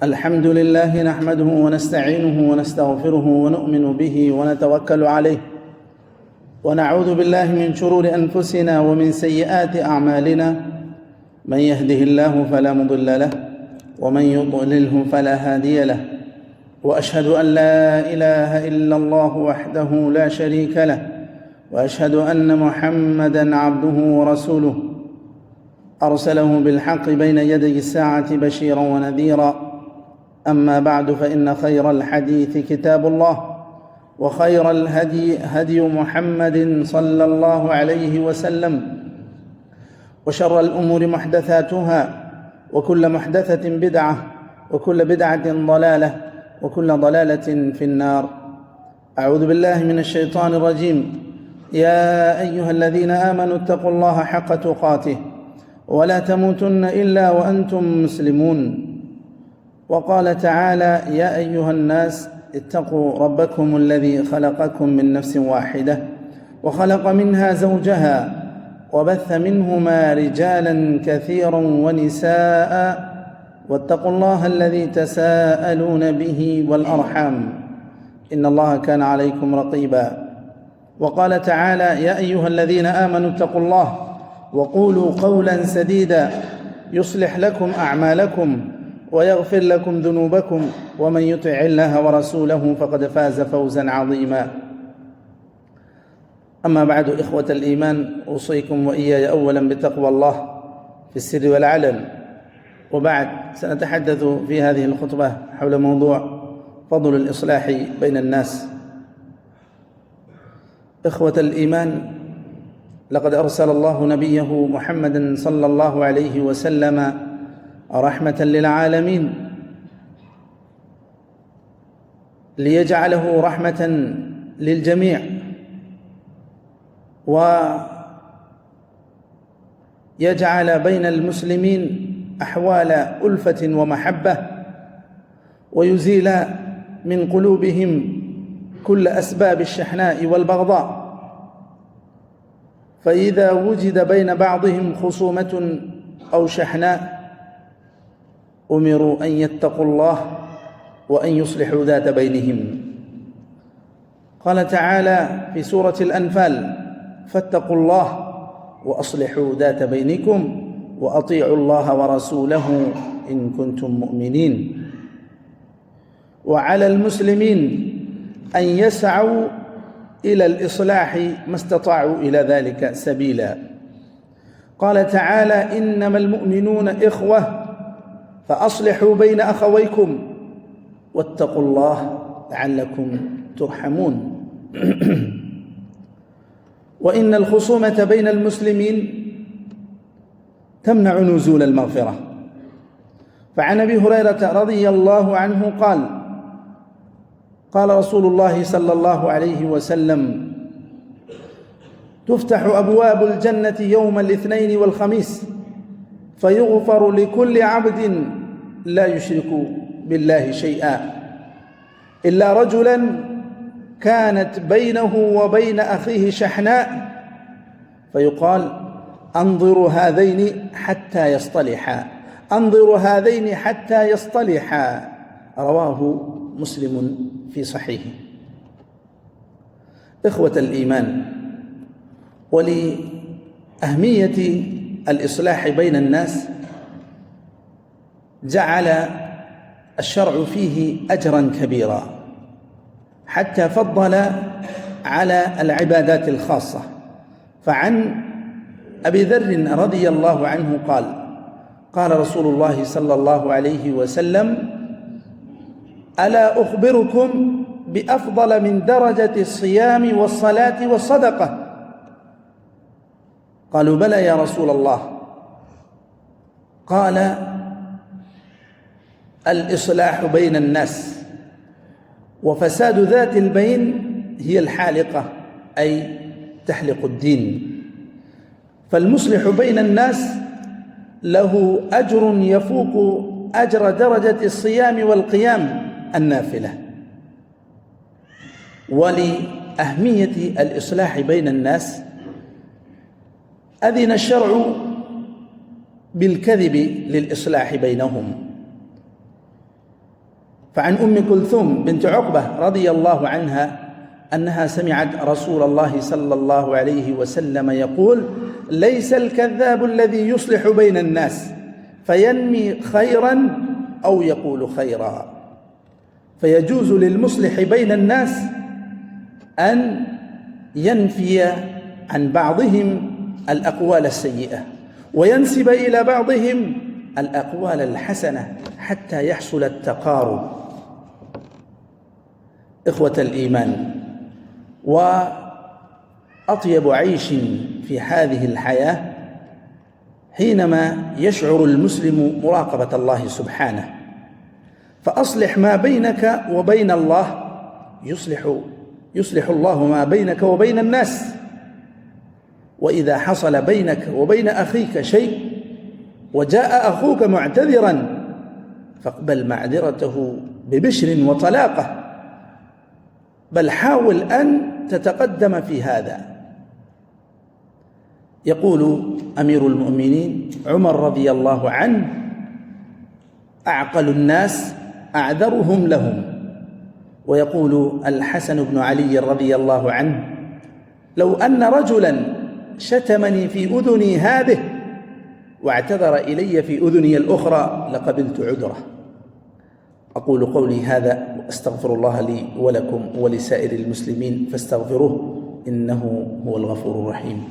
الحمد لله نحمده ونستعينه ونستغفره ونؤمن به ونتوكل عليه، ونعوذ بالله من شرور أنفسنا ومن سيئات أعمالنا. من يهده الله فلا مضل له، ومن يضلله فلا هادي له، وأشهد أن لا إله إلا الله وحده لا شريك له، وأشهد أن محمدًا عبده ورسوله أرسله بالحق بين يدي الساعة بشيرا ونذيرا. أما بعد، فإن خير الحديث كتاب الله، وخير الهدي هدي محمد صلى الله عليه وسلم، وشر الأمور محدثاتها، وكل محدثة بدعة، وكل بدعة ضلالة، وكل ضلالة في النار. أعوذ بالله من الشيطان الرجيم. يا أيها الذين آمنوا اتقوا الله حق تقاته ولا تموتن إلا وأنتم مسلمون. وقال تعالى: يا أيها الناس اتقوا ربكم الذي خلقكم من نفس واحدة وخلق منها زوجها وبث منهما رجالا كثيرا ونساء، واتقوا الله الذي تساءلون به والأرحام، إن الله كان عليكم رقيبا. وقال تعالى: يا أيها الذين آمنوا اتقوا الله وقولوا قولا سديدا يصلح لكم أعمالكم ويغفر لكم ذنوبكم، ومن يطع الله ورسوله فقد فاز فوزا عظيما. أما بعد، إخوة الإيمان، أوصيكم وإياي أولا بتقوى الله في السر والعلن. وبعد، سنتحدث في هذه الخطبة حول موضوع فضل الإصلاح بين الناس. إخوة الإيمان، لقد أرسل الله نبيه محمدًا صلى الله عليه وسلم رحمة للعالمين، ليجعله رحمة للجميع، ويجعل بين المسلمين أحوال ألفة ومحبة، ويزيل من قلوبهم كل أسباب الشحناء والبغضاء. فإذا وجد بين بعضهم خصومة أو شحناء أمروا أن يتقوا الله وأن يصلحوا ذات بينهم. قال تعالى في سورة الأنفال: فاتقوا الله وأصلحوا ذات بينكم وأطيعوا الله ورسوله إن كنتم مؤمنين. وعلى المسلمين أن يسعوا إلى الإصلاح ما استطاعوا إلى ذلك سبيلا. قال تعالى: إنما المؤمنون إخوة فأصلحوا بين أخويكم واتقوا الله لعلكم ترحمون. وإن الخصومة بين المسلمين تمنع نزول المغفرة. فعن أبي هريرة رضي الله عنه قال: قال رسول الله صلى الله عليه وسلم: تفتح أبواب الجنة يوم الاثنين والخميس فيغفر لكل عبد لا يشرك بالله شيئا إلا رجلا كانت بينه وبين أخيه شحناء، فيقال: أنظروا هذين حتى يصطلحا، أنظروا هذين حتى يصطلحا. رواه مسلم في صحيحه. إخوة الإيمان، ولأهمية الإصلاح بين الناس جعل الشرع فيه أجرا كبيرا، حتى فضل على العبادات الخاصة. فعن أبي ذر رضي الله عنه قال: قال رسول الله صلى الله عليه وسلم: ألا أخبركم بأفضل من درجة الصيام والصلاة والصدقة؟ قالوا: بلى يا رسول الله. قال: الإصلاح بين الناس، وفساد ذات البين هي الحالقة، أي تحلق الدين. فالمصلح بين الناس له أجر يفوق أجر درجة الصيام والقيام النافلة. ولأهمية الإصلاح بين الناس أذن الشرع بالكذب للإصلاح بينهم، فعن أم كلثوم بنت عقبة رضي الله عنها أنها سمعت رسول الله صلى الله عليه وسلم يقول: ليس الكذاب الذي يصلح بين الناس فينمي خيرا أو يقول خيرا. فيجوز للمصلح بين الناس أن ينفي عن بعضهم الأقوال السيئة وينسب إلى بعضهم الأقوال الحسنة حتى يحصل التقارب. إخوة الإيمان، وأطيب عيش في هذه الحياة حينما يشعر المسلم مراقبة الله سبحانه، فأصلح ما بينك وبين الله يصلح الله ما بينك وبين الناس. وإذا حصل بينك وبين أخيك شيء وجاء أخوك معتذرا فاقبل معذرته ببشر وطلاقة، بل حاول أن تتقدم في هذا. يقول أمير المؤمنين عمر رضي الله عنه: أعقل الناس أعذرهم لهم. ويقول الحسن بن علي رضي الله عنه: لو أن رجلا شتمني في أذني هذه واعتذر إلي في أذني الأخرى لقبلت عذره. أقول قولي هذا وأستغفر الله لي ولكم ولسائر المسلمين فاستغفروه إنه هو الغفور الرحيم.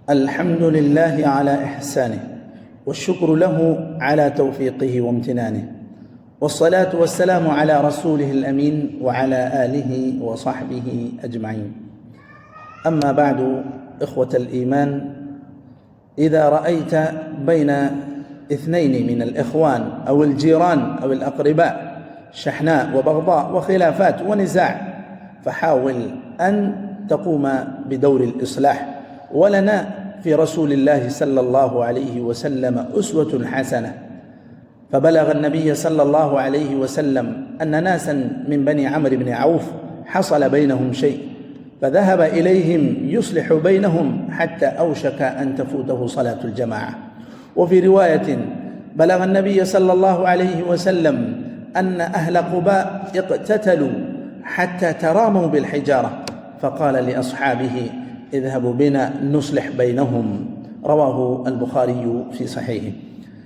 الحمد لله على إحسانه، والشكر له على توفيقه وامتنانه، والصلاة والسلام على رسوله الأمين وعلى آله وصحبه أجمعين. أما بعد، إخوة الإيمان، إذا رأيت بين اثنين من الإخوان أو الجيران أو الأقرباء شحناء وبغضاء وخلافات ونزاع فحاول أن تقوم بدور الإصلاح. ولنا في رسول الله صلى الله عليه وسلم أسوة حسنة، فبلغ النبي صلى الله عليه وسلم أن ناسا من بني عمرو بن عوف حصل بينهم شيء فذهب إليهم يصلح بينهم حتى أوشك أن تفوته صلاة الجماعة. وفي رواية بلغ النبي صلى الله عليه وسلم أن أهل قباء اقتتلوا حتى تراموا بالحجارة، فقال لأصحابه: اذهبوا بنا نصلح بينهم. رواه البخاري في صحيحه.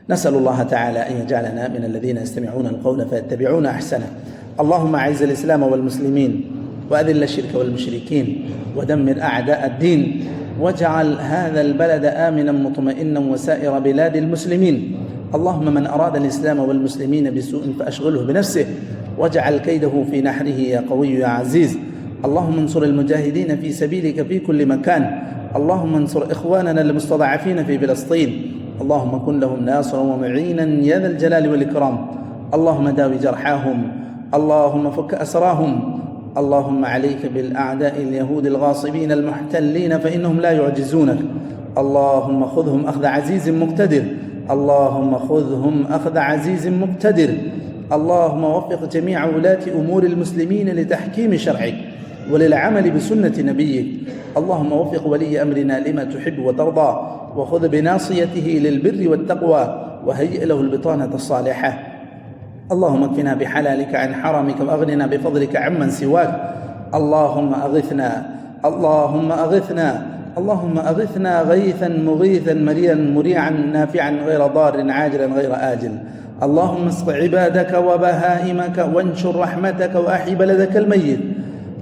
نسأل الله تعالى أن يجعلنا من الذين يستمعون القول فيتبعون أحسنه. اللهم أعز الإسلام والمسلمين، وأذل الشرك والمشركين، ودمر أعداء الدين، واجعل هذا البلد آمنا مطمئنا وسائر بلاد المسلمين. اللهم من أراد الإسلام والمسلمين بسوء فأشغله بنفسه، واجعل كيده في نحره يا قوي يا عزيز. اللهم انصر المجاهدين في سبيلك في كل مكان. اللهم انصر إخواننا المستضعفين في فلسطين. اللهم كن لهم ناصرا ومعينا يا ذا الجلال والإكرام. اللهم داوي جرحاهم، اللهم فك أسراهم. اللهم عليك بالأعداء اليهود الغاصبين المحتلين فإنهم لا يعجزونك. اللهم خذهم أخذ عزيز مقتدر. اللهم خذهم أخذ عزيز مقتدر. اللهم وفق جميع ولاة أمور المسلمين لتحكيم شرعك وللعمل بسنة نبيك. اللهم وفق ولي أمرنا لما تحب وترضى، وخذ بناصيته للبر والتقوى، وهيئ له البطانة الصالحة. اللهم اكفنا بحلالك عن حرامك، وأغننا بفضلك عمن سواك. اللهم أغثنا، اللهم أغثنا، اللهم أغثنا غيثا مغيثا مريا مريعا نافعا غير ضار عاجلا غير آجل. اللهم اسق عبادك وبهائمك، وانشر رحمتك، وأحي بلدك الميت.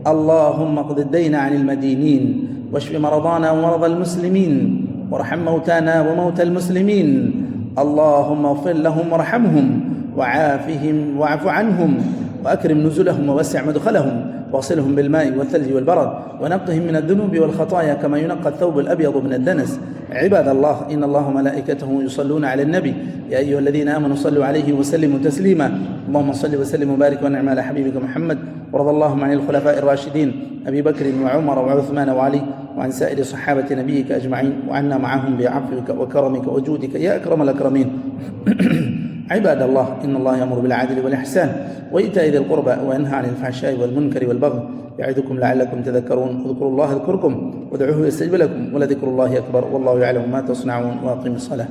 اللهم اقض الدين عن المدينين، واشف مرضانا ومرضى المسلمين، وارحم موتانا وموتى المسلمين. اللهم اغفر لهم وارحمهم وعافهم واعف عنهم، وأكرم نزلهم ووسع مدخلهم، واغسلهم بالماء والثلج والبرد، ونقهم من الذنوب والخطايا كما ينقى الثوب الأبيض من الدنس. عباد الله، إن الله وملائكته يصلون على النبي يا أيها الذين آمنوا صلوا عليه وسلموا تسليما. اللهم صل وسلم وبارك وانعم على حبيبك محمد. ورضى اللهم عن الخلفاء الراشدين أبي بكر وعمر وعثمان وعلي وعن سائر صحابة نبيك أجمعين، وعنا معهم بعفوك وكرمك وجودك يا أكرم الأكرمين. عباد الله، إن الله يأمر بالعدل والإحسان وإيتاء ذي القربى وينهى عن الفحشاء والمنكر والبغي يعظكم لعلكم تذكرون. اذكروا الله يذكركم وادعوه يستجب لكم ولذكر الله أكبر والله يعلم ما تصنعون. وأقيموا الصلاة.